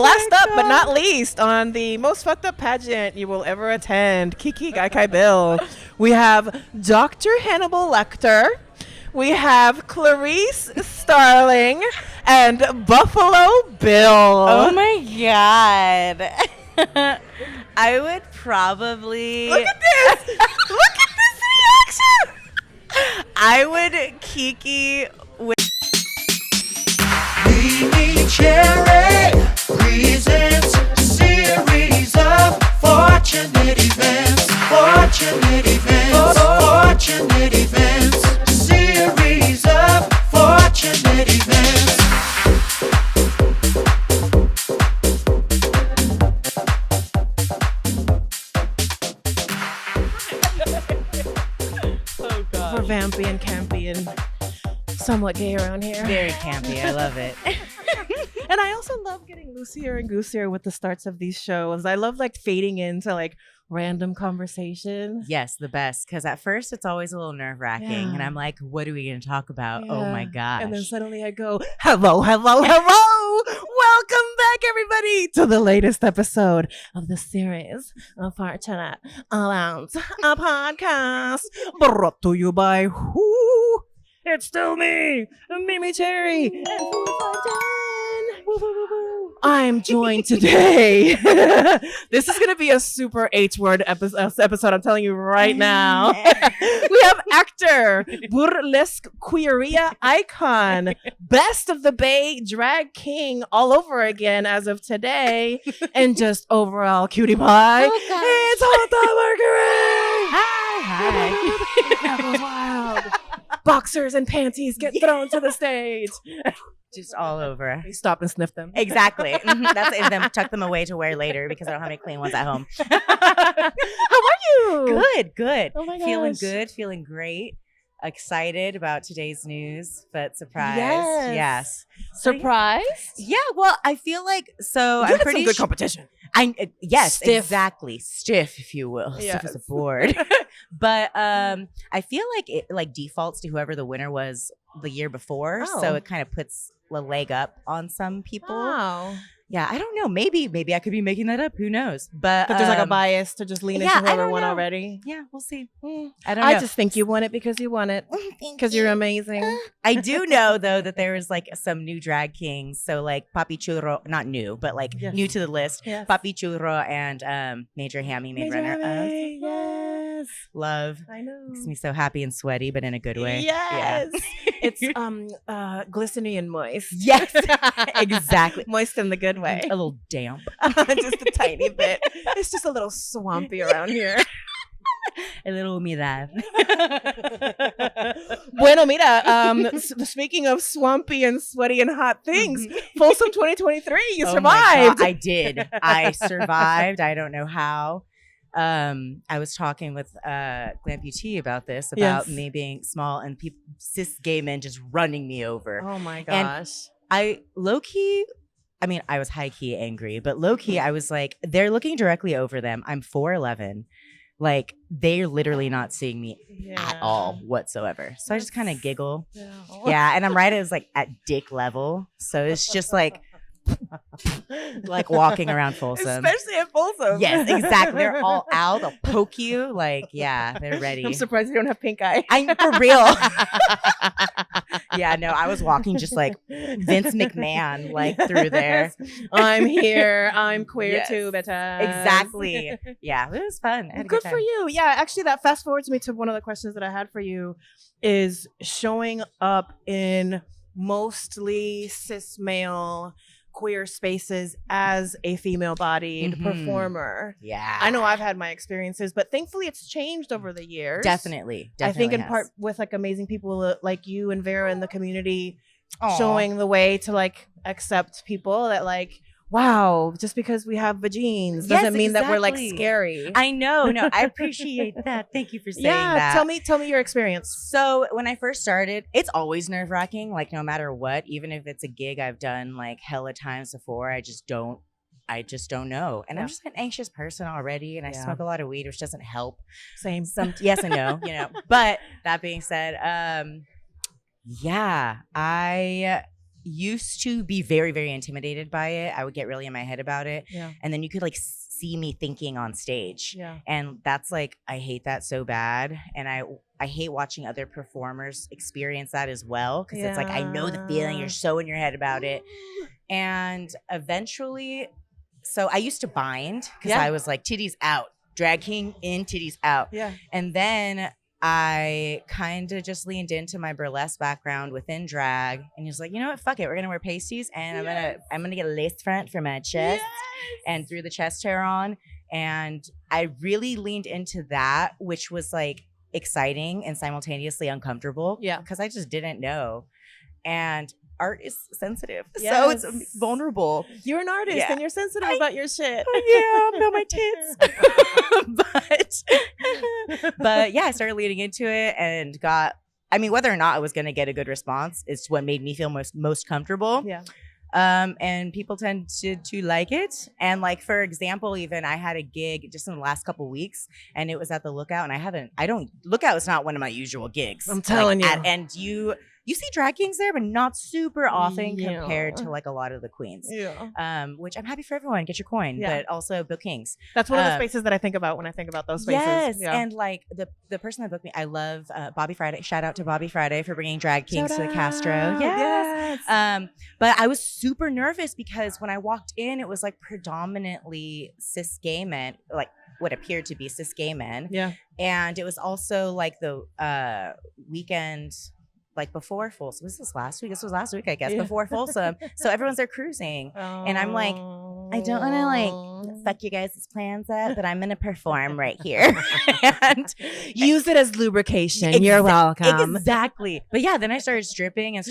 last up but not least, on the most fucked up pageant you will ever attend, Kiki Gaikai Bill, we have Dr. Hannibal Lecter, we have Clarice Starling, and Buffalo Bill. Oh my God. I would probably... Look at this! Look at this reaction! I would Kiki with... MeMeCherry presents a series of fortunate events. Fortunate events. Fortunate events. A series of fortunate events. Oh God. We're vampy and campy and somewhat gay around here. Very campy. I love it. And I also love getting loosier and goosier with the starts of these shows. I love like fading into like random conversation. Yes, the best. Because at first it's always a little nerve-wracking. Yeah. And I'm like, what are we going to talk about? Oh my gosh. And then suddenly I go, hello, hello, hello. Welcome back, everybody, to the latest episode of the series of Fortunate Events, a podcast brought to you by who? It's still me, MeMeCherry, and 4510. I'm joined today. This is going to be a super H-word episode, I'm telling you right now. We have actor, burlesque queeria icon, best of the Bay drag king all over again as of today, and just overall cutie pie. It's Jota Mercury. Hi. That was wild. Boxers and panties get thrown to the stage. Just all over. We stop and sniff them. Exactly. That's it. Then tuck them away to wear later because I don't have any clean ones at home. How are you? Good. Oh my Feeling gosh. good. Feeling great. Excited about today's news, but surprised. Yes. Yes. Surprised? Yeah. Well, I feel like so. You I'm had pretty some good competition. yes, Stiff. Exactly. Stiff, if you will. Yes. Stiff as a board. But I feel like it like defaults to whoever the winner was the year before, Oh. so it kind of puts a leg up on some people. Wow. Yeah, I don't know. Maybe I could be making that up. Who knows? But But there's like a bias to just lean yeah, into I whoever don't won know. already. Yeah, we'll see. Mm. I don't know. I just think you won it because you won it. Because you're amazing. I do know though that there was like some new drag kings. So like Papi Churro, not new, but like Yes. new to the list. Yes. Papi Churro and Major Hammy made runner up. Yes. Love. I know. Makes me so happy and sweaty, but in a good way. Yes. It's glistening and moist. Yes. Exactly. Moist in the good way. A little damp. Just a tiny bit. It's just a little swampy around here. A little humedad. Bueno, mira, speaking of swampy and sweaty and hot things, Folsom 2023, you Oh my survived. God, I did. I survived. I don't know how. I was talking with Glamputee about this, about Yes. me being small and cis gay men just running me over. Oh my And gosh. I low-key, I mean, I was high-key angry, but low-key, I was like, they're looking directly over them. I'm 4'11". Like, they're literally not seeing me at all whatsoever. So I just kind of giggle. Yeah, and I'm right as like at dick level. So it's just like walking around Folsom. Especially at Folsom. Yes, exactly. They're all out. They'll poke you. Like, yeah, they're ready. I'm surprised you don't have pink eye. I'm for real. Yeah, no, I was walking just like Vince McMahon, like through there. I'm here. I'm queer Yes. too, bitches. Exactly. Yeah, it was fun. I had a Good time. for you. Yeah, actually, that fast forwards me to one of the questions that I had for you is showing up in mostly cis male queer spaces as a female bodied Mhm. performer. Yeah. I know I've had my experiences, but thankfully it's changed over the years. Definitely. I think in has. part with like amazing people like you and Vera in the community Aw. showing the way to like accept people that like, wow, just because we have vagines doesn't Yes, mean that we're like exactly. scary. I know. No, I appreciate that. Thank you for saying Yeah, that. tell me your experience. So when I first started, it's always nerve wracking. Like no matter what, even if it's a gig I've done like hella times before, I just don't know. And I'm just an anxious person already, and I smoke a lot of weed, which doesn't help. Same. Yes and no, you know. But that being said, yeah, I used to be very, very intimidated by it. I would get really in my head about it. Yeah. And then you could like see me thinking on stage. Yeah. And that's like, I hate that so bad. And I hate watching other performers experience that as well. Cause it's like, I know the feeling, you're so in your head about it. And eventually, so I used to bind because I was like, titties out, drag king in, titties out. Yeah. And then I kind of just leaned into my burlesque background within drag, and he was like, you know what, fuck it, we're gonna wear pasties, and I'm gonna get a lace front for my chest and threw the chest hair on, and I really leaned into that, which was like exciting and simultaneously uncomfortable. Yeah, because I just didn't know, and art is sensitive, so it's vulnerable. You're an artist and you're sensitive about your shit. About my tits. but yeah, I started leading into it and whether or not I was going to get a good response is what made me feel most comfortable. Yeah. And people tend to like it. And like, for example, even I had a gig just in the last couple weeks, and it was at the Lookout, and Lookout is not one of my usual gigs. I'm telling you. And you see drag kings there, but not super often compared to like a lot of the queens. Yeah. Which I'm happy for everyone. Get your coin, but also book kings. That's one of the spaces that I think about when I think about those spaces. Yes, and like the person that booked me, I love Bobby Friday. Shout out to Bobby Friday for bringing drag kings to the Castro. Yes. But I was super nervous because when I walked in, it was like predominantly cis gay men, like what appeared to be cis gay men. Yeah. And it was also like the weekend. Like before Folsom, was this last week? This was last week, I guess, before Folsom. So everyone's there cruising. And I'm like, I don't want to like fuck you guys' plans up, but I'm going to perform right here. and use it as lubrication. You're welcome. Exactly. But yeah, then I started stripping and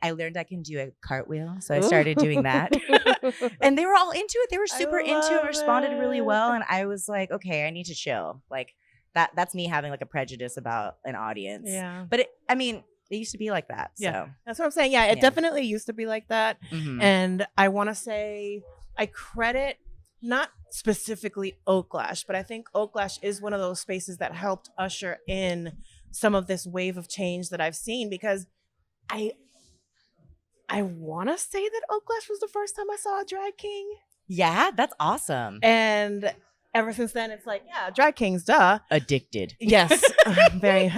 I learned I can do a cartwheel. So I started doing that. And they were all into it. They were super into it, responded really well. And I was like, okay, I need to chill. Like that's me having like a prejudice about an audience. Yeah. But it used to be like that. So. Yeah, that's what I'm saying. Yeah, it definitely used to be like that. Mm-hmm. And I want to say I credit not specifically Oaklash, but I think Oaklash is one of those spaces that helped usher in some of this wave of change that I've seen, because I want to say that Oaklash was the first time I saw a drag king. Yeah, that's awesome. And ever since then, it's like, yeah, drag kings, duh. Addicted. Yes. Very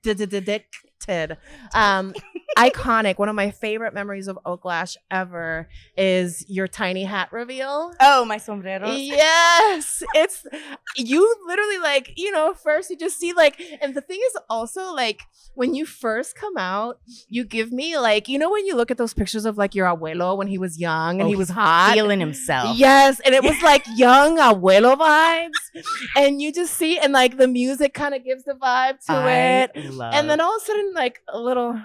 addicted. Iconic. One of my favorite memories of Oaklash ever is your tiny hat reveal. Oh, my sombreros. Yes. It's, you literally like, first you just see like, and the thing is also like, when you first come out, you give me like, when you look at those pictures of like your abuelo when he was young and he was hot. Feeling himself. Yes. And it was like young abuelo vibes. And you just see, and like the music kind of gives the vibe to it. And then all of a sudden, like a little,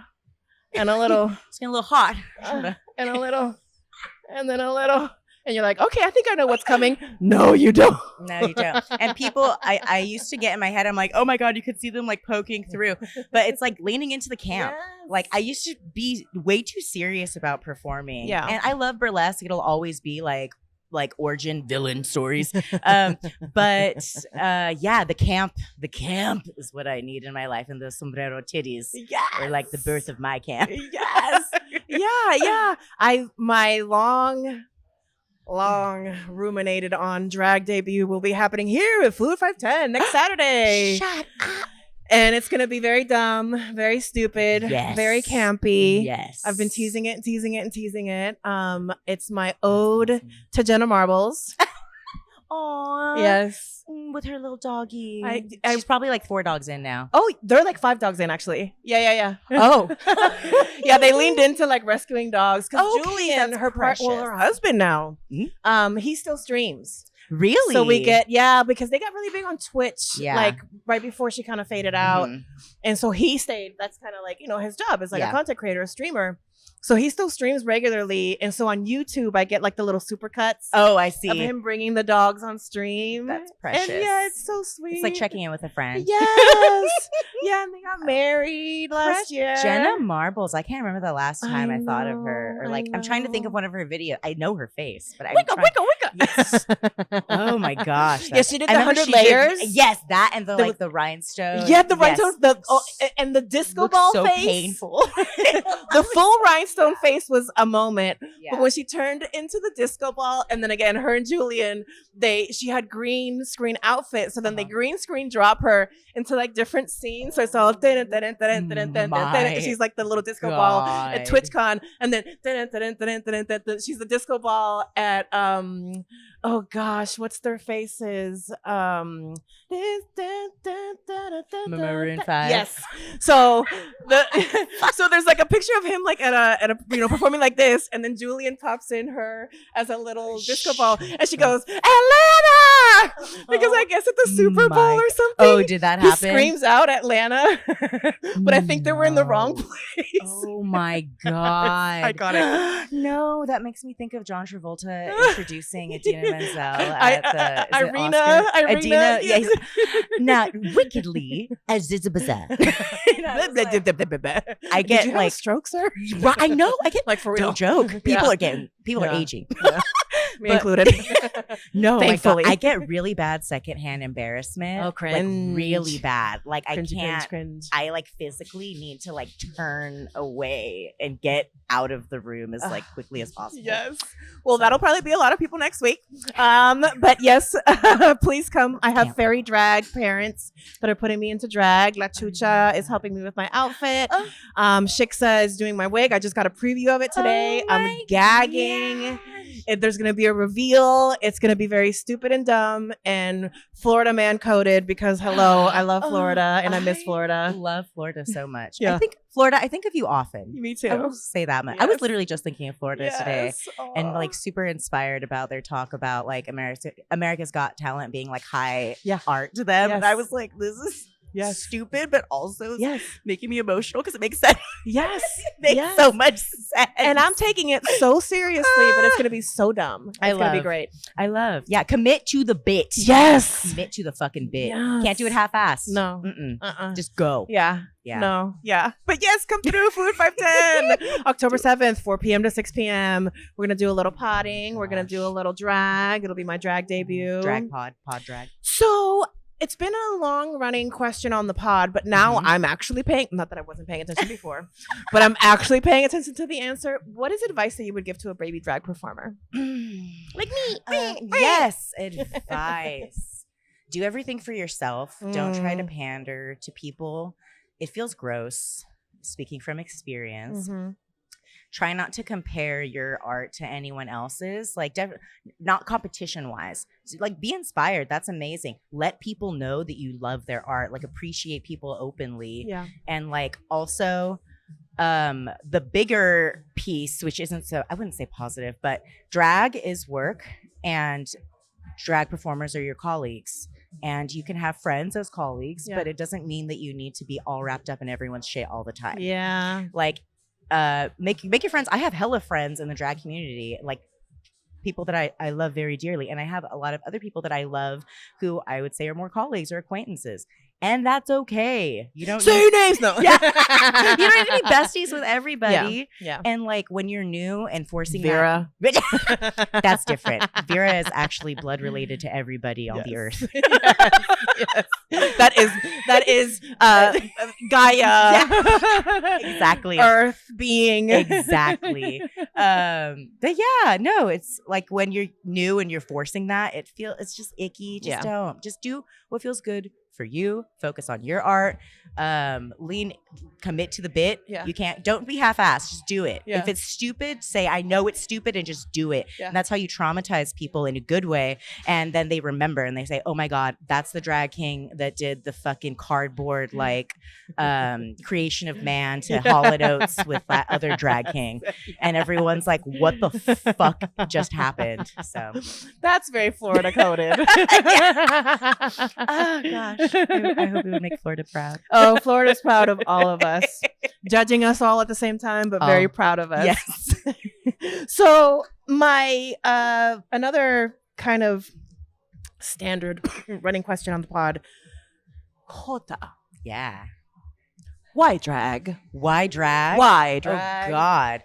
it's getting a little hot, and then a little, and you're like, okay, I think I know what's coming. No, you don't. No, you don't. And people, I used to get in my head, I'm like, oh my God, you could see them like poking through. But it's like leaning into the camp. Yes. Like I used to be way too serious about performing. Yeah. And I love burlesque. It'll always be like origin villain stories. The camp is what I need in my life, and those sombrero titties are like the birth of my camp. Yes. Yeah. My long ruminated on drag debut will be happening here at Fluid 510 next Saturday. Shut up. And it's going to be very dumb, very stupid, very campy. Yes. I've been teasing it. It's my ode to Jenna Marbles. Aww. Yes. With her little doggy. She's probably like 4 dogs in now. Oh, they're like 5 dogs in, actually. Yeah. Oh. Yeah, they leaned into like rescuing dogs. Because Julian, her husband now, he still streams. Really? So we get, because they got really big on Twitch, like right before she kind of faded out. Mm-hmm. And so he stayed, that's kind of like, his job is like a content creator, a streamer. So he still streams regularly. And so on YouTube, I get like the little supercuts. Oh, I see. Of him bringing the dogs on stream. That's precious. And it's so sweet. It's like checking in with a friend. Yes. Yeah, and they got married last year. Jenna Marbles. I can't remember the last time I thought of her. Or like, I'm trying to think of one of her videos. I know her face, but Wicca. Yes. Oh my gosh. Yes, she did the 100 layers. Yes, that and the rhinestone. Yeah, the rhinestone. And the disco ball so face. Painful. The full rhinestone rhinestone face was a moment. Yeah. But when she turned into the disco ball, and then again, her and Julian, she had green screen outfits. So then they green screen drop her into like different scenes. So it's all she's like the little disco ball at TwitchCon, and then she's the disco ball at oh gosh, what's their faces? Maroon 5. Yes. So so there's like a picture of him like at a performing like this, and then Julian pops in her as a little disco ball, and she goes, Atlanta, because I guess at the Super Bowl or something. Oh, did that happen? He screams out Atlanta, but I think they were in the wrong place. Oh my god! I got it. No, that makes me think of John Travolta introducing Idina Menzel at the Irina. Idina, yeah. Now, wickedly, as it's a bizarre. I get Did you like have a stroke, sir. I know. I get like for real. Don't joke. People are aging. Yeah. Me included. No, thankfully. I get really bad secondhand embarrassment. Oh, cringe. Like really bad. Like Cringe, I can't. cringe. I like physically need to like turn away and get out of the room as like quickly as possible. Yes. Well, that'll probably be a lot of people next week. But yes, please come. I have fairy drag parents that are putting me into drag. La Chucha is helping me with my outfit. Shiksa is doing my wig. I just got a preview of it today. I'm gagging. There's going to be a reveal. It's going to be very stupid and dumb and Florida man coded because hello, I love Florida and I miss Florida. I love Florida so much. Yeah. I think of you often. Me too. I will say that much. Yes. I was literally just thinking of Florida today Aw. and like super inspired about their talk about like America's Got Talent being like high art to them. Yes. And I was like, this is stupid, but also making me emotional because it makes sense. Yes. It makes so much sense. And I'm taking it so seriously, but it's going to be so dumb. It's going to be great. I love. Yeah. Commit to the bit. Yes. Commit to the fucking bit. Yes. Can't do it half-assed. No. Just go. Yeah. Yeah. No. Yeah. But yes, come through Food 510. October 7th, 4 p.m. to 6 p.m. We're going to do a little potting. We're going to do a little drag. It'll be my drag debut. Drag pod drag. So it's been a long running question on the pod, but now I'm actually not that I wasn't paying attention before, but I'm actually paying attention to the answer. What is advice that you would give to a baby drag performer? Like me. Yes. Advice. Do everything for yourself. Don't try to pander to people. It feels gross, speaking from experience. Try not to compare your art to anyone else's, like not competition wise. Like be inspired. That's amazing. Let people know that you love their art, like appreciate people openly. Yeah. And like also the bigger piece, which isn't so, I wouldn't say positive, but drag is work and drag performers are your colleagues. And you can have friends as colleagues, but it doesn't mean that you need to be all wrapped up in everyone's shit all the time. Yeah. Like make your friends. I have hella friends in the drag community, like people that I love very dearly. And I have a lot of other people that I love who I would say are more colleagues or acquaintances. And that's okay. You don't say names though. Yeah. You don't need to be besties with everybody. Yeah. And like when you're new and forcing Vera. That's different. Vera is actually blood related to everybody on the earth. Yes. That is Gaia. Exactly. Earth being. Exactly. But yeah, no, it's like when you're new and you're forcing that, it's just icky. Just don't. Just do what feels good for you. Focus on your art. Commit to the bit. Don't be half-assed. Just do it. If it's stupid, say I know it's stupid and just do it. And that's how you traumatize people in a good way. And then they remember and they say, oh my God, that's the drag king that did the fucking cardboard like creation of man to Hall & Oates with that other drag king. And everyone's like, what the fuck just happened? So that's very Florida coded. Oh gosh. I hope it would make Florida proud. Oh, Florida's proud of all of us. Judging us all at the same time, but very proud of us. Yes. So my another kind of standard running question on the pod. Jota. Yeah. Why drag? Why drag? Why drag? Oh God.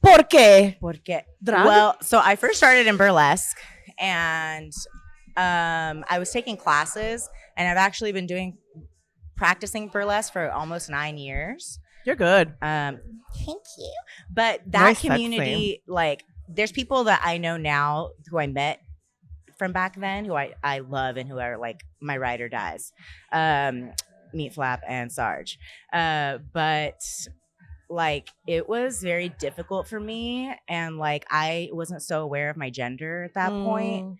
¿Por qué? Porque drag? Well, so I first started in burlesque and I was taking classes and I've actually been practicing burlesque for almost 9 years. You're good. Thank you. But that Very sexy. community, like, there's people that I know now who I met from back then who I love and who are like my ride or dies. Meat Flap and Sarge. But like it was very difficult for me, and like I wasn't so aware of my gender at that point,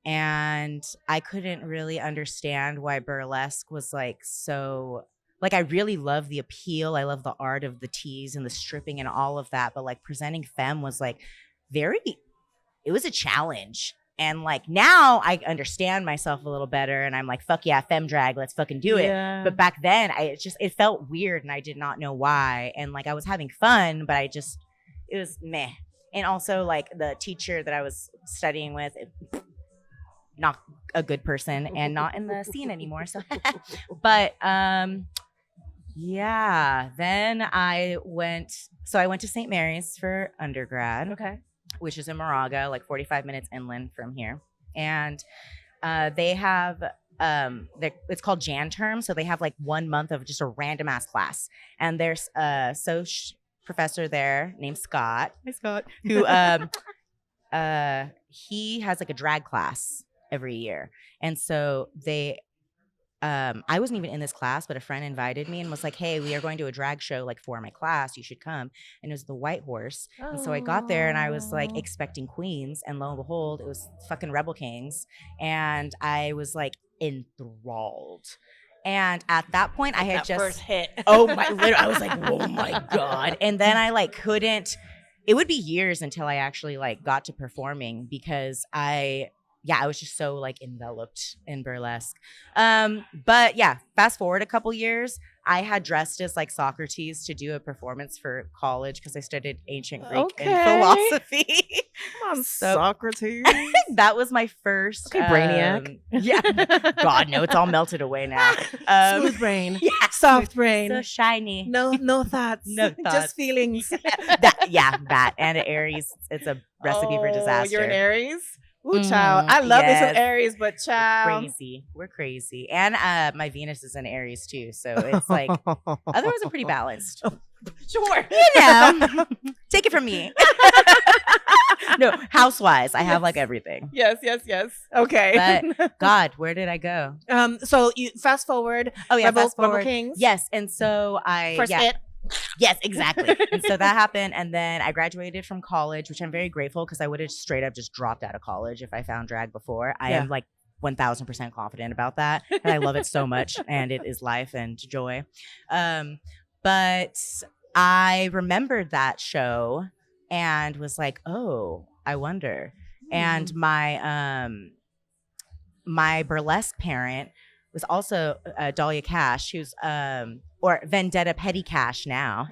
and I couldn't really understand why burlesque was like so. Like I really love the appeal. I love the art of the tease and the stripping and all of that. But like presenting femme was like it was a challenge. And like now I understand myself a little better, and I'm like, fuck yeah, femme drag, let's fucking do it. Yeah. But back then it felt weird, and I did not know why. And like I was having fun, but it was meh. And also like the teacher that I was studying with, not a good person and not in the scene anymore. So, but yeah, then I went to St. Mary's for undergrad. Okay. Which is in Moraga, like 45 minutes inland from here. And they have, it's called Jan term. So they have like 1 month of just a random ass class. And there's a SOFE professor there named Scott. Hi, Scott. Who, he has like a drag class every year. And so I wasn't even in this class, but a friend invited me and was like, hey, we are going to a drag show like for my class. You should come. And it was the White Horse. And so I got there and I was like expecting queens. And lo and behold, it was fucking Rebel Kings. And I was like enthralled. And at that point, I had just first hit. Oh my! Literally, I was like, oh my God. And then I like couldn't. It would be years until I actually like got to performing because I was just so like enveloped in burlesque. But yeah, fast forward a couple years, I had dressed as like Socrates to do a performance for college because I studied ancient Greek and philosophy. Come on, Socrates. That was my first. Okay, Brainiac. Yeah. God, no, it's all melted away now. Smooth brain. Yeah, Soft brain. so shiny. No thoughts. No thoughts. Just feelings. that and an Aries. It's a recipe for disaster. You're an Aries? Ooh, child. I love this with Aries, but child. We're crazy. And my Venus is in Aries too. So it's like, otherwise I'm pretty balanced. Sure. You know, take it from me. No, house-wise, I have like everything. Yes. Okay. But God, where did I go? So you fast forward. Oh yeah, Rebel, fast forward. Rebel Kings. Yes, and so First hit. Yes, exactly. And so that happened. And then I graduated from college, which I'm very grateful because I would have straight up just dropped out of college if I found drag before. I am like 1000% confident about that. And I love it so much. And it is life and joy. But I remembered that show and was like, oh, I wonder. And my burlesque parent was also Dahlia Cash, who's or Vendetta Petty Cash now,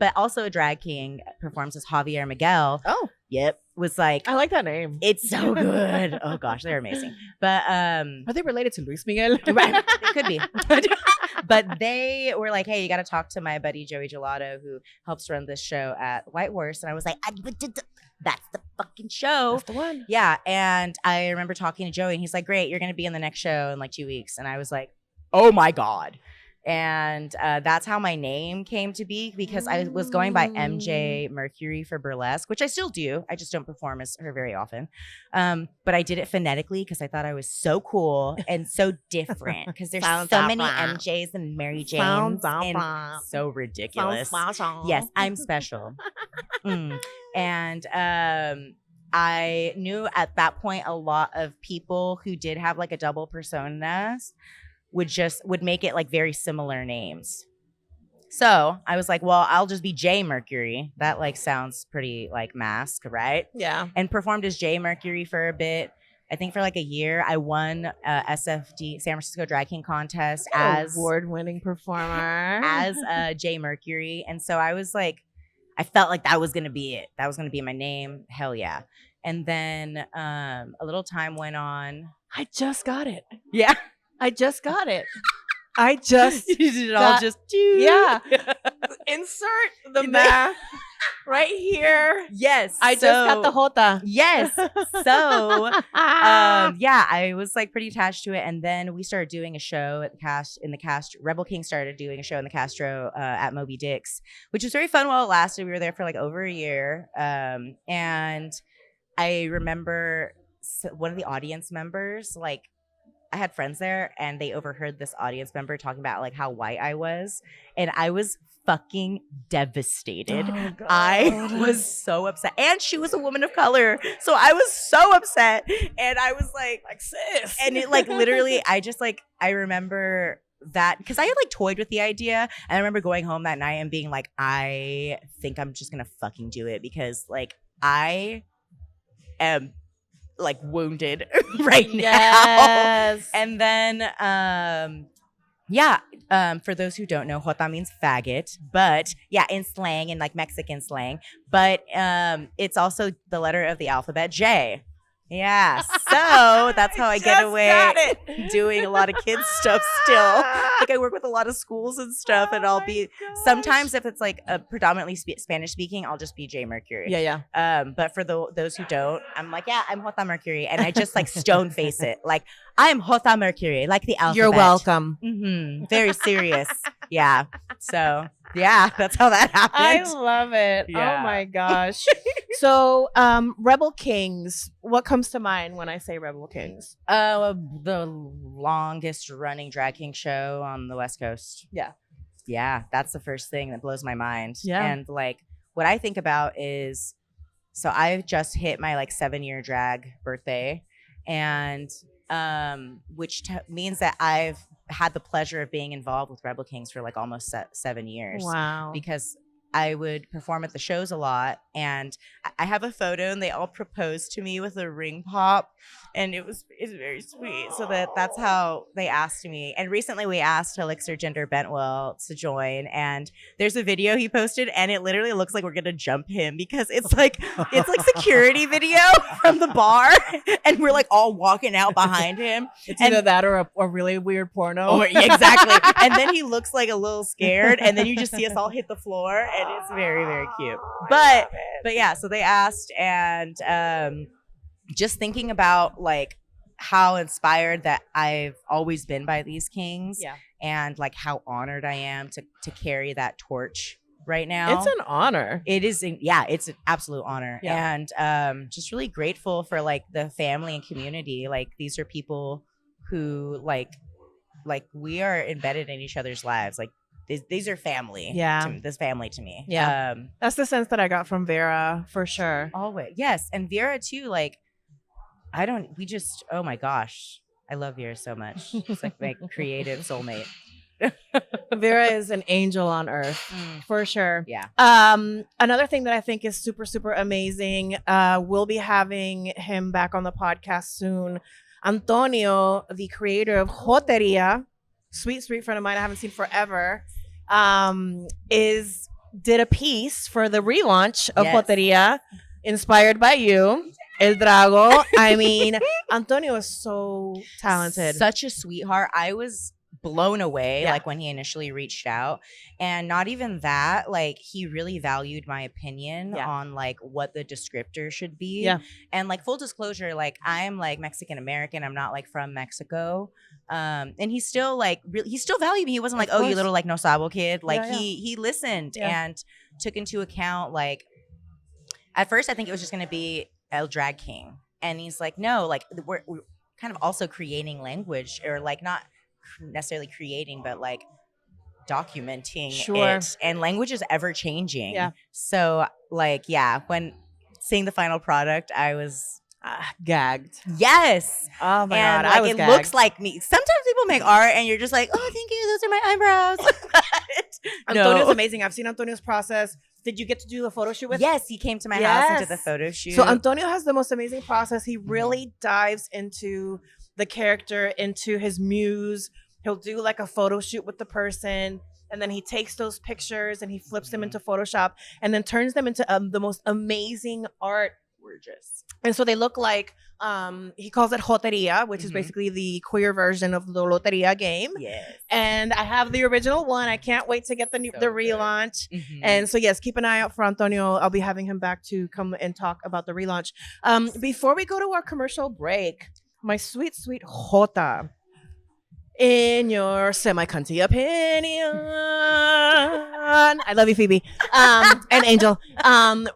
but also a drag king, performs as Javier Miguel. Oh, yep, was like, I like that name. it's so good. Oh gosh, they're amazing. But are they related to Luis Miguel? right, it could be. But they were like, hey, you got to talk to my buddy Joey Gelato, who helps run this show at White Horse. And I was like, that's the fucking show. That's the one. Yeah. And I remember talking to Joey and he's like, great, you're going to be in the next show in like 2 weeks. And I was like, oh my God. And that's how my name came to be because I was going by MeMeCherry for burlesque, which I still do. I just don't perform as her very often. But I did it phonetically because I thought I was so cool and so different because there's so many MJs and Mary Janes and so ridiculous. Yes, I'm special. And I knew at that point a lot of people who did have like a double persona would make it like very similar names. So I was like, well, I'll just be J Mercury. That like sounds pretty like mask, right? Yeah. And performed as J Mercury for a bit. I think for like a year. I won SFD San Francisco Drag King contest as award-winning performer as J Mercury. And so I was like, I felt like that was gonna be it. That was gonna be my name. Hell yeah. And then a little time went on. I just got it. Yeah. I just got it. I just you did it all just yeah. Insert the math. right here. Yes. I just got the Jota. Yes. So, yeah, I was like pretty attached to it. And then we started doing a show at the Castro. Rebel King started doing a show in the Castro at Moby Dick's, which was very fun while it lasted. We were there for like over a year. And I remember one of the audience members, like, I had friends there and they overheard this audience member talking about like how white I was. And I was fucking devastated. Oh, I was so upset. And she was a woman of color. So I was so upset. And I was like sis. And it like literally, I remember that because I had like toyed with the idea. And I remember going home that night and being like, I think I'm just going to fucking do it because like I am like wounded right now. And then for those who don't know, Jota means faggot, but yeah, in slang, in like Mexican slang, but it's also the letter of the alphabet J. Yeah, so that's how I get away doing a lot of kids stuff still. Like I work with a lot of schools and stuff, and I'll be sometimes if it's like a predominantly Spanish speaking, I'll just be J Mercury. Yeah. But for those who don't, I'm like, yeah, I'm Jota Mercury, and I just like stone face it, like I'm Jota Mercury, like the alphabet. You're welcome. Very serious. Yeah. So yeah, that's how that happened. I love it. Yeah. Oh my gosh. So, Rebel Kings. What comes to mind when I say Rebel Kings? The longest running drag king show on the West Coast. Yeah, that's the first thing that blows my mind. Yeah. And like what I think about is, so I've just hit my like 7-year drag birthday, and which means that I've had the pleasure of being involved with Rebel Kings for like almost 7 years. Wow. Because I would perform at the shows a lot, and I have a photo, and they all proposed to me with a ring pop, and it's very sweet. So that's how they asked me. And recently we asked Elixir Gender Bentwell to join, and there's a video he posted, and it literally looks like we're gonna jump him because it's like security video from the bar, and we're like all walking out behind him. It's either that or a really weird porno. Oh, exactly. And then he looks like a little scared, and then you just see us all hit the floor, and it's very, very cute. But yeah, so they asked, and just thinking about like how inspired that I've always been by these kings, and like how honored I am to carry that torch right now. It's an honor. It is. It's an absolute honor. Yeah. And just really grateful for like the family and community. Like these are people who like we are embedded in each other's lives. Like these are family. Yeah. This family to me. Yeah. That's the sense that I got from Vera for sure. Always. Yes. And Vera too, like, oh my gosh. I love Vera so much. It's like my creative soulmate. Vera is an angel on earth for sure. Yeah. Another thing that I think is super, super amazing. We'll be having him back on the podcast soon. Antonio, the creator of Joteria, sweet friend of mine I haven't seen forever, did a piece for the relaunch of Joteria, inspired by you, El Drago. I mean, Antonio is so talented. Such a sweetheart. I was blown away like when he initially reached out, and not even that, like he really valued my opinion on like what the descriptor should be. And like full disclosure, like I'm like Mexican American, I'm not like from Mexico, and he still like he still valued me. He wasn't like, oh, you little like no sabo kid. Like he listened and took into account, like at first I think it was just gonna be El Drag King, and he's like, no, like we're kind of also creating language, or like not necessarily creating, but like documenting it, and language is ever changing. So like when seeing the final product, I was gagged. Yes. Oh my and god, like I was it gagged. Looks like me. Sometimes people make art and you're just like, oh, thank you, those are my eyebrows. Antonio's amazing. I've seen Antonio's process. Did you get to do the photo shoot with? Yes, he came to my house and did the photo shoot. So Antonio has the most amazing process. He really dives into the character, into his muse. He'll do like a photo shoot with the person, and then he takes those pictures and he flips them into Photoshop and then turns them into the most amazing art. Gorgeous. And so they look like He calls it Joteria, which is basically the queer version of the Loteria game. Yes. And I have the original one. I can't wait to get the relaunch. And so, yes, keep an eye out for Antonio. I'll be having him back to come and talk about the relaunch. Before we go to our commercial break, my sweet, sweet Jota, in your semi-cunty opinion, I love you, Phoebe, and Angel.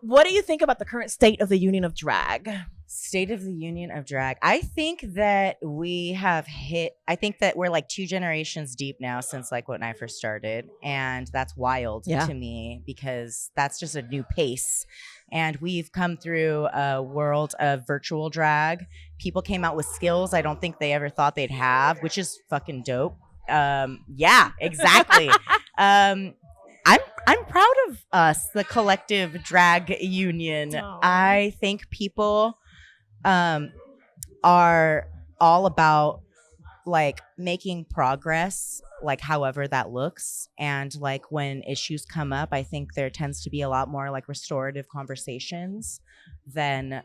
What do you think about the current state of the union of drag? State of the Union of Drag. I think that I think that we're like 2 generations deep now since like when I first started. And that's wild to me because that's just a new pace. And we've come through a world of virtual drag. People came out with skills I don't think they ever thought they'd have, which is fucking dope. Yeah, exactly. I'm proud of us, the collective drag union. Aww. I think people are all about like making progress, like however that looks. And like when issues come up, I think there tends to be a lot more like restorative conversations than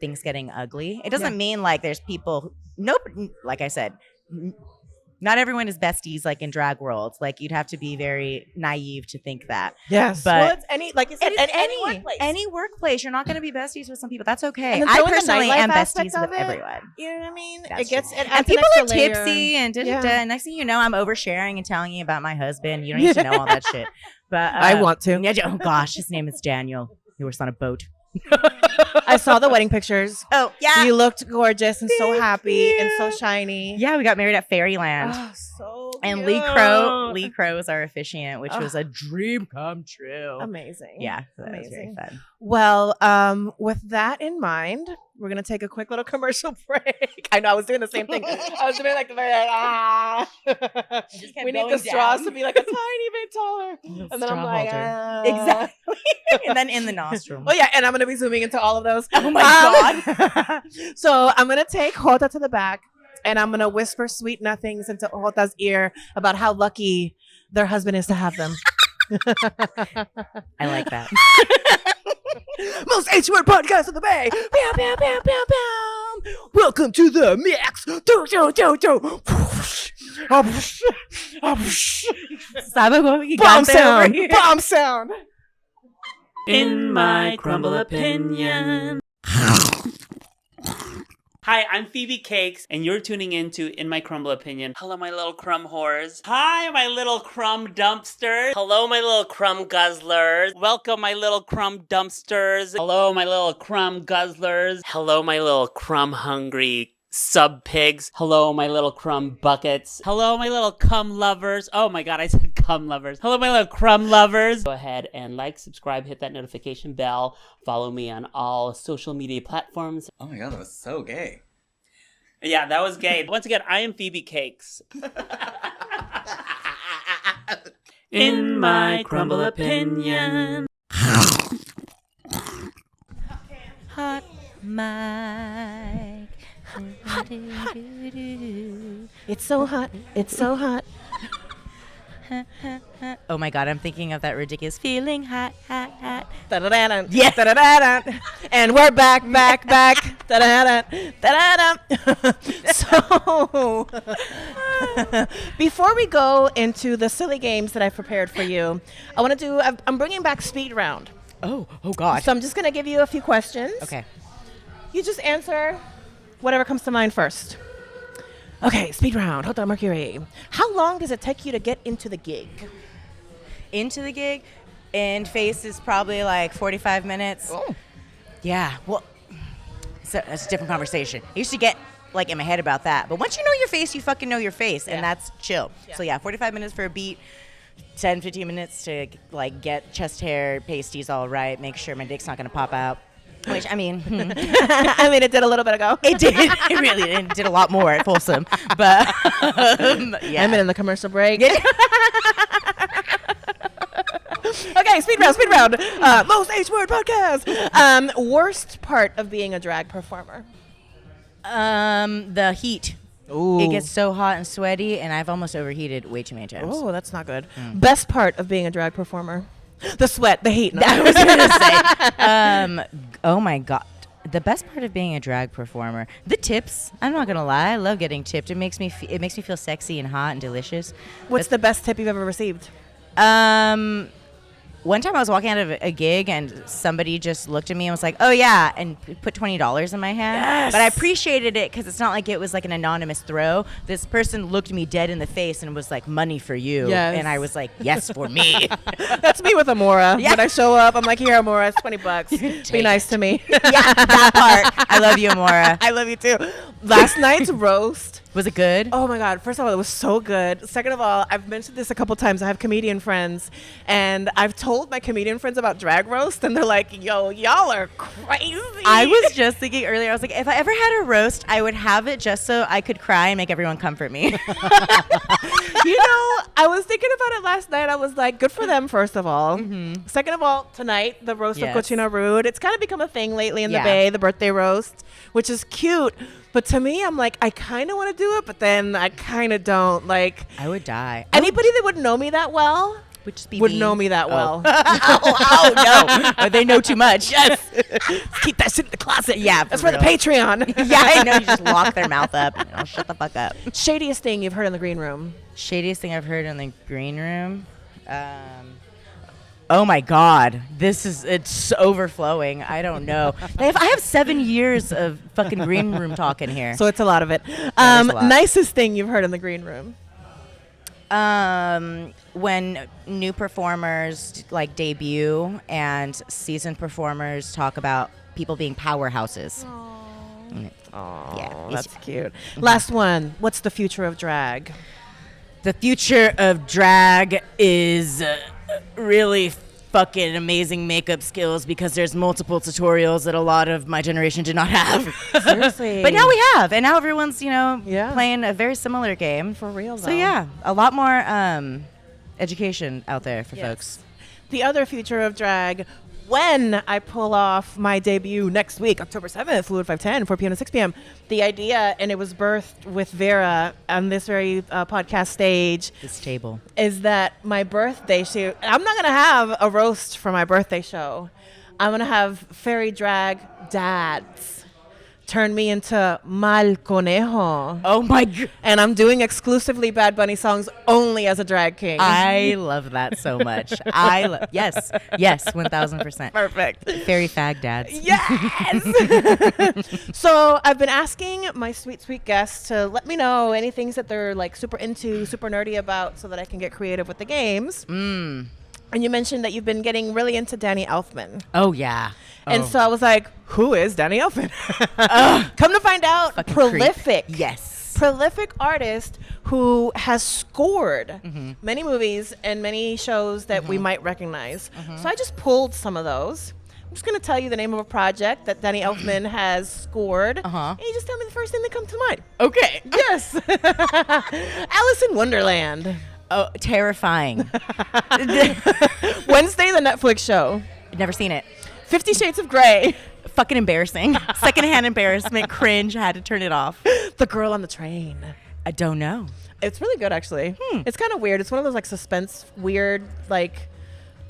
things getting ugly. It doesn't mean like there's people, like I said, not everyone is besties like in drag worlds. Like you'd have to be very naive to think that. Yes, but well, it's any, like you said, it's any workplace. You're not going to be besties with some people. That's okay. And I throw in the personally nightlife am aspect besties of with it. everyone. You know what I mean? That's It gets true. it And adds an people are extra layer. tipsy and Yeah. next thing you know, I'm oversharing and telling you about my husband. You don't need to know all that shit. But I want to. Oh gosh, his name is Daniel. He works on a boat. I saw the wedding pictures. Oh yeah, You looked gorgeous and so Thank happy you. and so shiny. yeah. We got married at Fairyland. Oh, so And cute. Lee Crow is our officiant, which was a dream come true. Amazing. Yeah, so that was very Amazing. fun. Well, with that in mind, we're gonna take a quick little commercial break. I know I was doing the same thing. I was doing like the very just kept we need the going straws down. to be like a tiny bit taller. And then I'm Straw like, holder. Exactly. And then in the nostril. Oh yeah, and I'm gonna be zooming into all of those. Oh my God. So I'm gonna take Jota to the back, and I'm gonna whisper sweet nothings into Jota's ear about how lucky their husband is to have them. I like that. Most H-word podcast of the Bay. Bam, bam, bam, bam, bam. Welcome to the mix. Do, do, do, do. Bomb sound. Bomb sound. In my crumble opinion. Hi, I'm Phoebe Cakes, and you're tuning in to In My Crumble Opinion. Hello, my little crumb whores. Hi, my little crumb dumpsters. Hello, my little crumb guzzlers. Welcome, my little crumb dumpsters. Hello, my little crumb guzzlers. Hello, my little crumb hungry sub pigs. Hello, my little crumb buckets. Hello, my little cum lovers. Oh my God, I said cum lovers. Hello, my little crumb lovers. Go ahead and like, subscribe, hit that notification bell. Follow me on all social media platforms. Oh my god, that was so gay. Yeah, that was gay. Once again, I am Phoebe Cakes. In my crumble opinion. Hot mic. It's so hot. It's so hot. Oh my God, I'm thinking of that ridiculous feeling. Hot, hot, hot. Da-da-da-da. Yeah. Da-da-da-da. And we're back. Da-da-da. Da-da-da. So, before we go into the silly games that I've prepared for you, I'm bringing back speed round. Oh God. So I'm just going to give you a few questions. Okay. You just answer whatever comes to mind first. Okay, speed round. Jota Mercury. How long does it take you to get into the gig? Into the gig, and face is probably like 45 minutes. Oh. Yeah. Well, so that's a different conversation. I used to get like in my head about that, but once you know your face, you fucking know your face, and that's chill. Yeah. So yeah, 45 minutes for a beat. 10, 15 minutes to like get chest hair, pasties all right, make sure my dick's not gonna pop out. Which, I mean, I mean, it did a little bit ago. it did. It really did. It did a lot more at Folsom. But yeah. I'm in the commercial break. Okay, speed round. Most H-word podcast. Worst part of being a drag performer. The heat. Ooh. It gets so hot and sweaty, and I've almost overheated way too many times. Oh, that's not good. Best part of being a drag performer. The sweat, the heat. No. I was gonna say, oh my God, The best part of being a drag performer, the tips. I'm not gonna lie, I love getting tipped. It makes me feel sexy and hot and delicious. What's the best tip you've ever received? One time I was walking out of a gig and somebody just looked at me and was like, "Oh yeah," and put $20 in my hand. Yes. But I appreciated it because it's not like it was like an anonymous throw. This person looked me dead in the face and was like, "Money for you," Yes. and I was like, "Yes, for me." That's me with Amora. Yeah. When I show up, I'm like, "Here, Amora, it's $20. Be nice to me." Yeah, that part. I love you, Amora. I love you too. Last night's roast. Was it good? Oh my God. First of all, it was so good. Second of all, I've mentioned this a couple times. I have comedian friends, and I've told my comedian friends about drag roast, and they're like, "Yo, y'all are crazy." I was just thinking earlier, I was like, if I ever had a roast, I would have it just so I could cry and make everyone comfort me. I was thinking about it last night. I was like, good for them, first of all. Mm-hmm. Second of all, tonight, the roast Yes. of Cochina Rude. It's kind of become a thing lately in the Yeah. Bay, the birthday roast, which is cute. But to me, I'm like, I kind of want to do it, but then I kind of don't. Like, I would die. anybody that would know me that well would just be would mean. know me that well. Oh no. They know too much. Yes. Keep that shit in the closet. Yeah, That's for for the real. Patreon. Yeah, I know. You just lock their mouth up. Shut the fuck up. Shadiest thing you've heard in the green room. Shadiest thing I've heard in the green room. Oh my God, it's overflowing. I don't know. I have 7 years of fucking green room talk in here. So it's a lot of it. That is a lot. Nicest thing you've heard in the green room. When new performers like debut and seasoned performers talk about people being powerhouses. Oh, Yeah, that's cute. Last one. What's the future of drag? The future of drag is really fucking amazing makeup skills because there's multiple tutorials that a lot of my generation did not have. Seriously. But now we have, and now everyone's, Yeah. playing a very similar game. For real, though. So yeah, a lot more education out there for folks. The other future of drag, when I pull off my debut next week, October 7th, Fluid 510, 4 p.m. to 6 p.m., the idea, and it was birthed with Vera on this very podcast stage, This table. is that my birthday show, I'm not going to have a roast for my birthday show. I'm going to have fairy drag dads turn me into Mal Conejo. Oh my God. And I'm doing exclusively Bad Bunny songs only as a drag king. I love that so much. Yes, 1000%. Perfect. Fairy fag dads. Yes! So I've been asking my sweet, sweet guests to let me know any things that they're like super into, super nerdy about so that I can get creative with the games. And you mentioned that you've been getting really into Danny Elfman. Oh yeah. And so I was like, who is Danny Elfman? Come to find out, Fucking prolific. creep. Yes. Prolific artist who has scored many movies and many shows that we might recognize. So I just pulled some of those. I'm just going to tell you the name of a project that Danny Elfman has scored. And you just tell me the first thing that comes to mind. Okay. Yes. Alice in Wonderland. Oh, terrifying. Wednesday, the Netflix show. Never seen it. 50 Shades of Grey. Fucking embarrassing. Secondhand embarrassment. Cringe. Had to turn it off. The Girl on the Train. I don't know. It's really good, actually. It's kind of weird. It's one of those like suspense, weird, like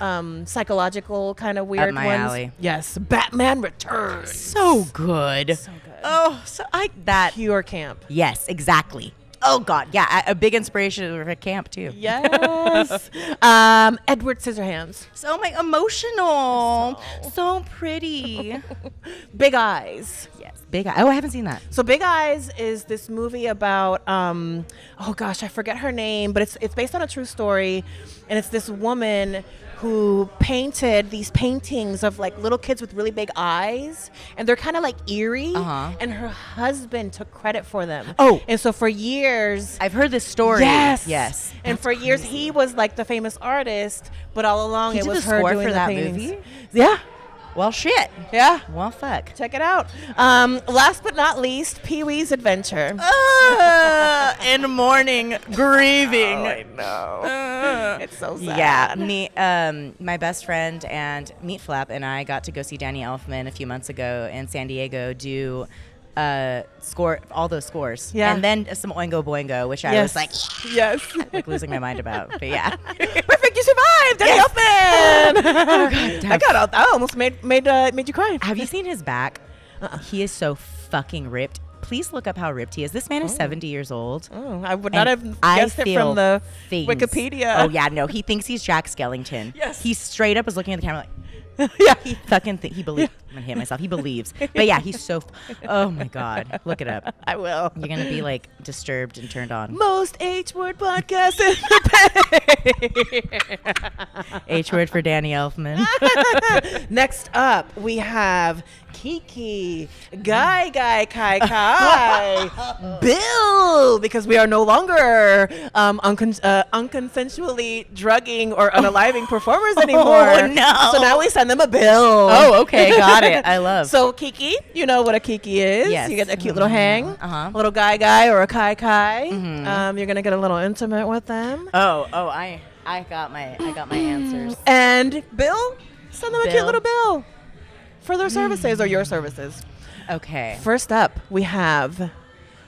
psychological kind of weird my ones. alley. Yes, Batman Returns. So good. So good. Oh, so that. Pure camp. Yes, exactly. Oh God, yeah, a big inspiration for camp too. Yes. Edward Scissorhands. So emotional, so pretty. Big Eyes. Yes, big. Oh, I haven't seen that. So Big Eyes is this movie about oh gosh, I forget her name, but it's based on a true story, and it's this woman who painted these paintings of like little kids with really big eyes, and they're kind of like eerie, and her husband took credit for them. Oh. And so for years, I've heard this story. yes. And for years he was like the famous artist, but all along He it did was the her score doing for the that paintings. movie? Yeah. Well, shit. Yeah. Well, fuck. Check it out. Last but not least, Pee-wee's Adventure. In mourning, grieving. I know. It's so sad. Yeah, me, my best friend and Meat Flap and I got to go see Danny Elfman a few months ago in San Diego do score all those scores. Yeah. And then some Oingo Boingo, which I was like, yes. like losing my mind about. But yeah. Perfect. You survived. Danny Elfman. Oh, God. I almost made you cry. Have you seen his back? He is so fucking ripped. Please look up how ripped he is. This man is 70 years old. Oh, I would not And have I guessed it feel from the things. Wikipedia. Oh yeah, no, he thinks he's Jack Skellington. Yes. He straight up was looking at the camera like, Yeah. he fucking he believes. I'm gonna hit myself. He believes. But yeah, he's so. Oh my god, look it up. I will. You're gonna be like disturbed and turned on. Most H-word podcast in the bay. H-word for Danny Elfman. Next up, we have Kiki, Kai Kai, Bill, because we are no longer unconsensually drugging or unaliving performers anymore. Oh, no. So now we send them a bill. Oh, okay, got it. I love. So Kiki, you know what a Kiki is. Yes. You get a cute little hang, Uh-huh. a little guy or a Kai. You're gonna get a little intimate with them. I got my answers. And Bill, send them a cute Bill. little bill for their services or your services. Okay. First up, we have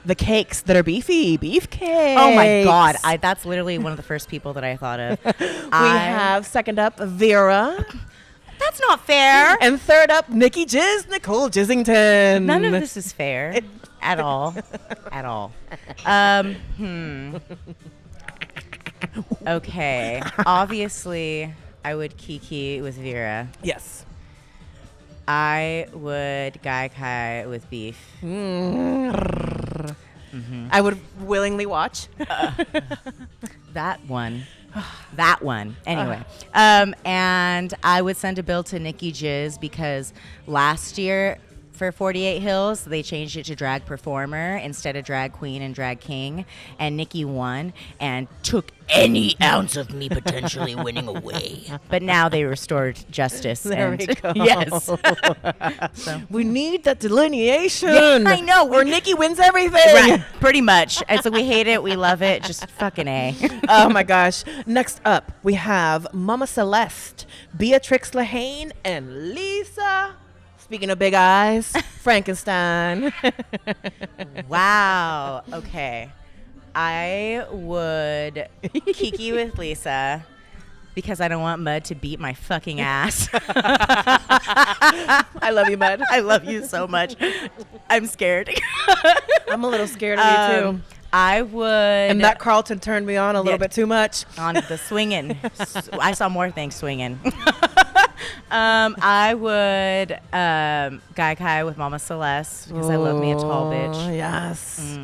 the cakes that are beefy, beef cakes. Oh my god, that's literally one of the first people that I thought of. We have second up Vera, That's not fair. and third up Nikki Nicole Jizzington. None of this is fair at all. At all. Okay. Obviously, I would Kiki with Vera. Yes. I would Kai with beef. I would willingly watch. That one. That one. Anyway. And I would send a bill to Nikki Jizz because last year for 48 Hills, they changed it to drag performer instead of drag queen and drag king. And Nikki won and took any ounce of me potentially winning away. But now they restored justice. There and we go. Yes. We need that delineation. Yeah, I know. Or Nikki wins everything. Right, pretty much. It's like we hate it, we love it, just fucking A. Oh my gosh. Next up, we have Mama Celeste, Beatrix Lahane, and Lisa. Speaking of big eyes, Frankenstein. Wow. Okay. I would Kiki with Lisa because I don't want Mud to beat my fucking ass. I love you, Mud. I love you so much. I'm scared. I'm a little scared of you too. I would. And that Carlton turned me on a little bit too much. On the swinging. I saw more things swinging. I would Kai with Mama Celeste because I love me a tall bitch. Yes.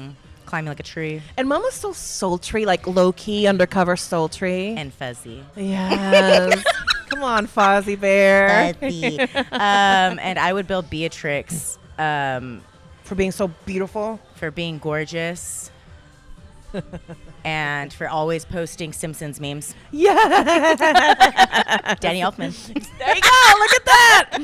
Climbing like a tree. And Mama's so sultry, like low-key, undercover sultry. And fuzzy. Yes. Come on, Fozzie Bear. Fuzzy. And I would build Beatrix For being so beautiful. for being gorgeous. And for always posting Simpsons memes. Yeah. Danny Elfman. There you go. Look at that.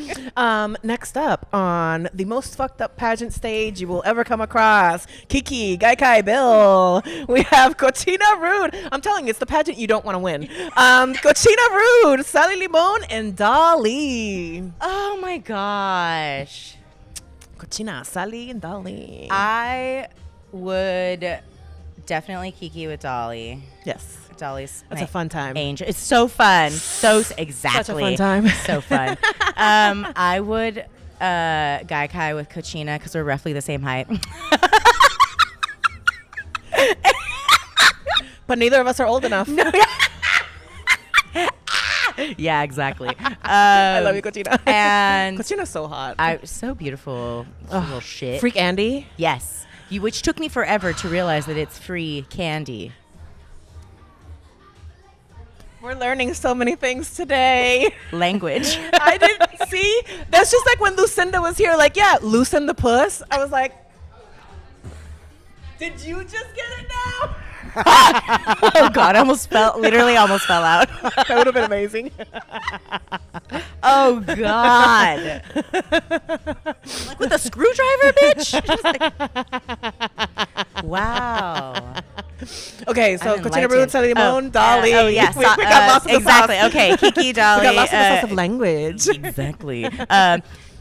Next up on the most fucked up pageant stage you will ever come across, Kiki, Kai, Bill. We have Cochina Rude. I'm telling you, it's the pageant you don't want to win. Cochina Rude, Sally Limon, and Dolly. Oh my gosh. Cochina, Sally, and Dolly. I would definitely Kiki with Dolly. Yes. Dolly's That's my a fun time. angel. It's so fun. Exactly. Such a fun time. So fun. I would Kai with Cochina because we're roughly the same height. But neither of us are old enough. Yeah, exactly. I love you, Cochina. And Cochina's so hot. so beautiful. Little shit. Freak Andy. Yes. Which took me forever to realize that it's free candy. We're learning so many things today. Language. I didn't see. That's just like when Lucinda was here, like, yeah, loosen the puss. I was like, did you just get it now? Oh God, literally almost fell out. That would have been amazing. Oh God. Like with a screwdriver, bitch? Wow. Okay, so I'm Cochina enlightened. Rude, Sally Limon, Dolly. Oh yeah, we got lost in the exactly. sauce. Okay, Kiki, Dolly. We got lost in the sauce of language. Exactly.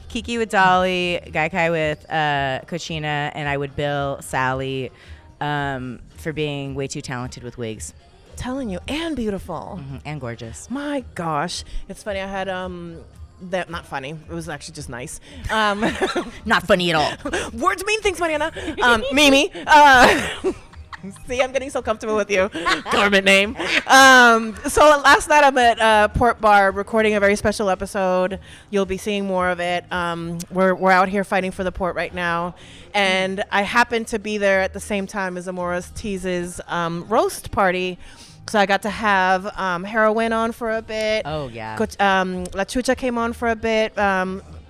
Kiki with Dolly, Kai with Cochina, and I would bill Sally for being way too talented with wigs. Telling you, and beautiful. And gorgeous. My gosh, it's funny. I had that not funny. It was actually just nice. Not funny at all. Words mean things, Mariana. Mimi. See, I'm getting so comfortable with you. Government name. So last night I'm at Port Bar recording a very special episode. You'll be seeing more of it. We're out here fighting for the port right now. And I happened to be there at the same time as Amora's Tease's roast party. So I got to have Heroin on for a bit. Oh, yeah. La Chucha came on for a bit.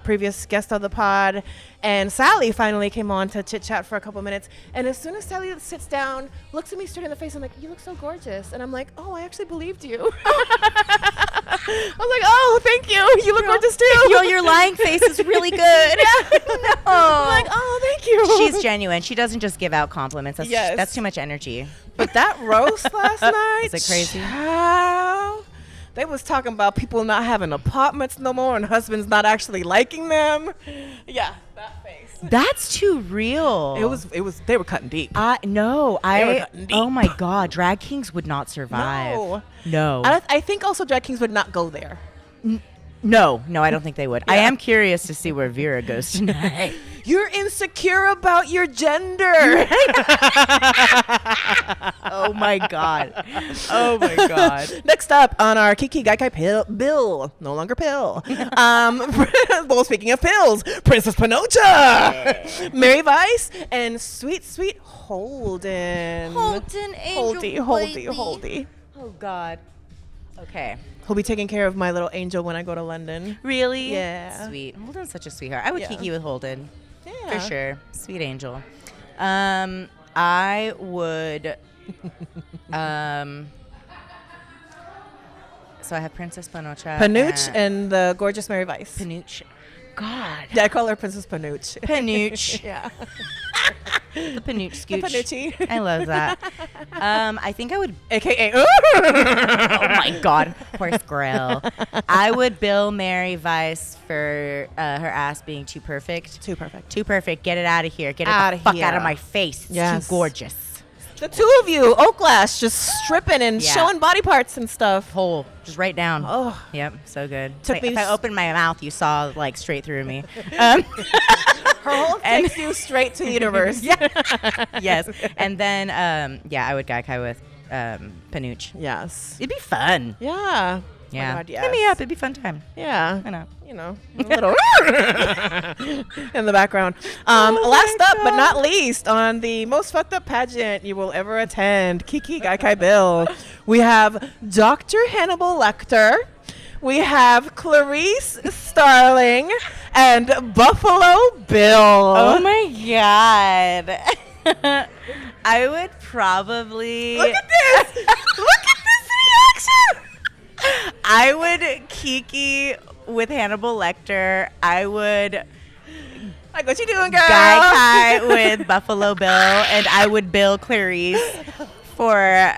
Previous guest of the pod, and Sally finally came on to chit chat for a couple minutes. And as soon as Sally sits down, looks at me straight in the face, I'm like, "You look so gorgeous." And I'm like, "Oh, I actually believed you." I was like, "Oh, thank you. You look gorgeous too." Your lying face is really good. No. I'm like, "Oh, thank you." She's genuine. She doesn't just give out compliments. That's too much energy. But that roast last night, Is it crazy? Child, they was talking about people not having apartments no more and husbands not actually liking them. Yeah, that face. That's too real. It was. They were cutting deep. No, They were cutting deep. oh my God, drag kings would not survive. No. I think also drag kings would not go there. No, I don't think they would. I am curious to see where Vera goes tonight. You're insecure about your gender. Oh my God. Oh my God. Next up on our Kiki Gaikai bill, no longer pill. Well, speaking of pills, Princess Panocha, Mary Vice, and sweet Holden. Holden, angel Holdy. Oh God. Okay. He'll be taking care of my little angel when I go to London. Really? Yeah. Sweet. Holden's such a sweetheart. I would kiki with Holden. Yeah. For sure. Sweet angel. I would so I have Princess Panocha. Panooch and the gorgeous Mary Vice. Panooch. God. Yeah, I call her Princess Panooch. Panooch. Yeah. The Panooch scooch. The Panucci. I love that. I think I would. AKA. Oh my God. Horse grill. I would bill Mary Vice for her ass being too perfect. Too perfect. Too perfect. Get it out of here. Get it Outta the fuck here. out of my face. It's Yes. too gorgeous. The two of you, Oaklash, just stripping and Yeah. showing body parts and stuff. Whole. Just right down. Oh. Yep. So good. Took Like, me if I s- opened my mouth, you saw like straight through me. Her whole takes you straight to the universe. Yes. And then, I would Gaikai with Panooch. Yes. It'd be fun. Yeah. Yeah. Oh my God, Hit me yes. up. It'd be fun time. Yeah. I know. You know, a little in the background. Last up but not least, on the most fucked up pageant you will ever attend, Kiki Gaikai Bill, we have Dr. Hannibal Lecter, we have Clarice Starling, and Buffalo Bill. Oh my God. I would probably. Look at this! Look at this reaction! I would Kiki with Hannibal Lecter. I would Like, what you doing, girl? Gaikai with Buffalo Bill, and I would bill Clarice for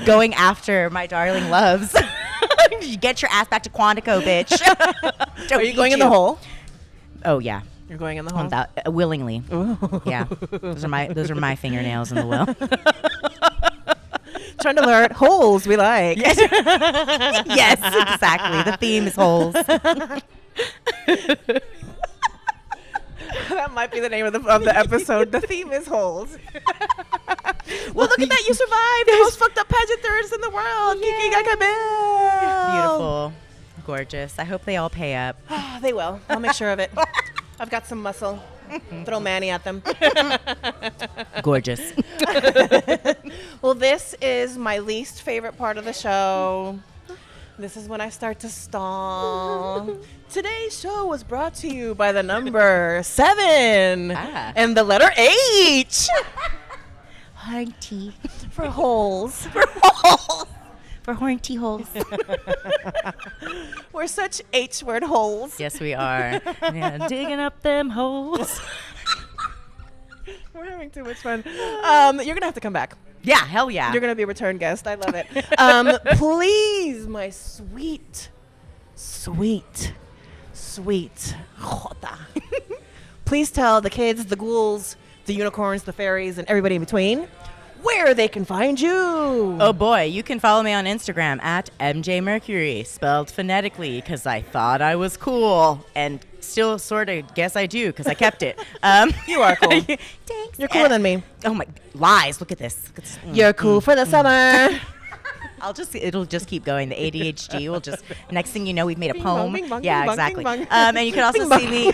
going after my darling loves. Get your ass back to Quantico, bitch. Are you going in the hole? Oh yeah, You're going in the hole? willingly. Yeah, those are my fingernails in the will. Trying to learn holes we like. Yes, exactly. The theme is holes. That might be the name of the episode. The theme is holes. Well, look at that. You survived. The most fucked up pageant there is in the world. Kiki Gaikai Bill. Beautiful, gorgeous. I hope they all pay up. They will. I'll make sure of it. I've got some muscle. Throw Manny at them. Gorgeous. Well, this is my least favorite part of the show. This is when I start to stall. Today's show was brought to you by the number 7 and the letter H Horny. for holes. For horny holes. We're such H-word holes. Yes, we are. Yeah, digging up them holes. We're having too much fun. You're going to have to come back. Yeah, hell yeah. You're going to be a return guest. I love it. Please, my sweet Jota. Please tell the kids, the ghouls, the unicorns, the fairies, and everybody in between where they can find you. Oh boy, you can follow me on Instagram at MeMeCherry, spelled phonetically because I thought I was cool, and still sort of guess I do because I kept it. You are cool. Thanks. You're cooler than me. Oh my, lies! Look at this. Look at this. You're cool for the summer. It'll just keep going. The ADHD will just. Next thing you know, we've made a Bing poem. bong, bing bong, Yeah, bing bong, exactly. bing bong. And you can also Bing see me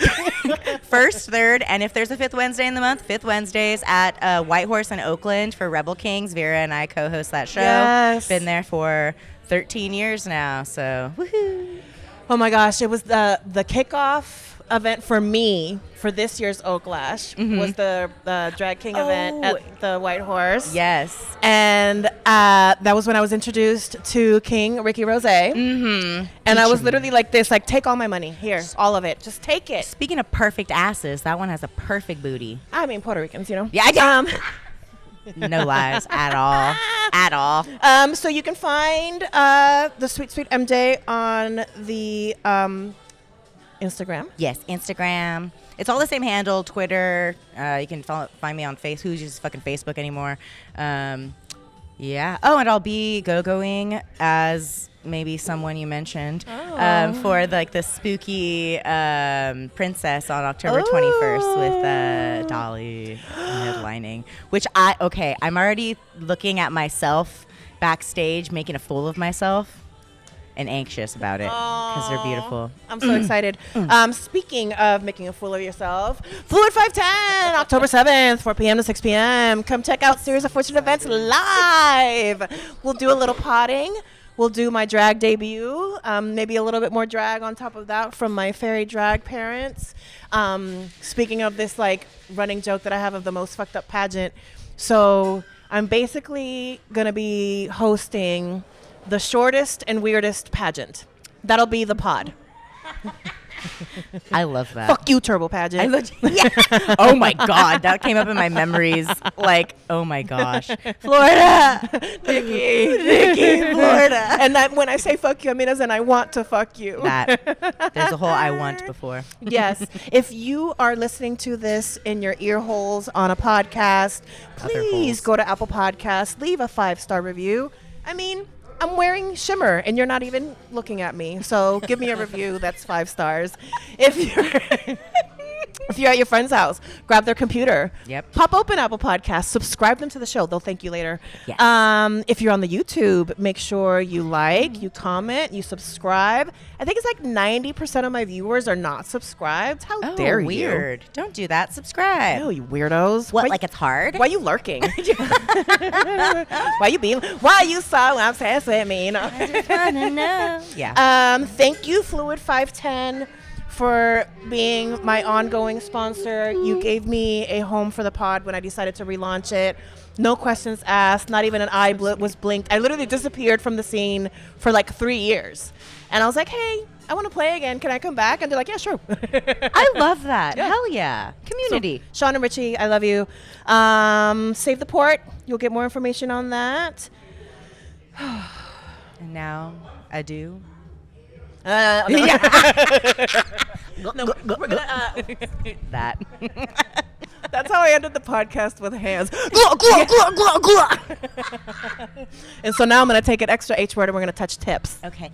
first, third, and if there's a fifth Wednesday in the month, fifth Wednesdays at White Horse in Oakland for Rebel Kings. Vera and I co-host that show. Yes. Been there for 13 years now. So woohoo! Oh my gosh, it was the kickoff event for me for this year's Oaklash was the Drag King event at the White Horse. Yes. And that was when I was introduced to King Ricky Rose. Mm-hmm. And I was literally like this, like, take all my money. Here, all of it. Just take it. Speaking of perfect asses, that one has a perfect booty. I mean, Puerto Ricans, you know? Yeah, no lies at all. At all. So you can find the Sweet Sweet MJ on the Instagram. Yes, Instagram. It's all the same handle. Twitter. You can find me on Facebook. Who uses fucking Facebook anymore? Yeah. Oh, and I'll be go-going as maybe someone you mentioned for like the spooky princess on October 21st with Dolly headlining. Which I'm already looking at myself backstage, making a fool of myself. And anxious about it because they're beautiful. I'm so excited. Speaking of making a fool of yourself, Fluid 510, October 7th, 4 p.m. to 6 p.m. Come check out Series of Fortune Events live. We'll do a little potting. We'll do my drag debut. Maybe a little bit more drag on top of that from my fairy drag parents. Speaking of this like running joke that I have of the most fucked up pageant. So I'm basically going to be hosting the shortest and weirdest pageant. That'll be the pod. I love that. Fuck you, Turbo Pageant. Yeah. Oh my God, that came up in my memories. Like, oh my gosh, Florida, Nikki, Florida. And that when I say fuck you, I mean as in I want to fuck you. That there's a whole I want before. Yes. If you are listening to this in your ear holes on a podcast, please go to Apple Podcasts, leave a 5-star review. I mean, I'm wearing shimmer and you're not even looking at me. So give me a review that's 5 stars. If you're at your friend's house, grab their computer. Yep. Pop open Apple Podcasts, subscribe them to the show. They'll thank you later. Yes. If you're on the YouTube, make sure you like, you comment, you subscribe. I think it's like 90% of my viewers are not subscribed. How dare you? Weird. Don't do that. Subscribe. Oh, you weirdos. What, Why- like it's hard? Why you lurking? Why you so obsessed with me? No. I just wanna know. Yeah. Thank you, Fluid 510, for being my ongoing sponsor. You gave me a home for the pod when I decided to relaunch it. No questions asked. Not even an eye was blinked. I literally disappeared from the scene for like 3 years. And I was like, hey, I want to play again. Can I come back? And they're like, yeah, sure. I love that. Yeah. Hell yeah. Community. So, Sean and Richie, I love you. Save the Port. You'll get more information on that. And now, adieu. No. No, we're gonna, That. that's how I ended the podcast with hands. Glug, glug, glug, glug, glug. And so now I'm going to take an extra H word and we're going to touch tips. Okay.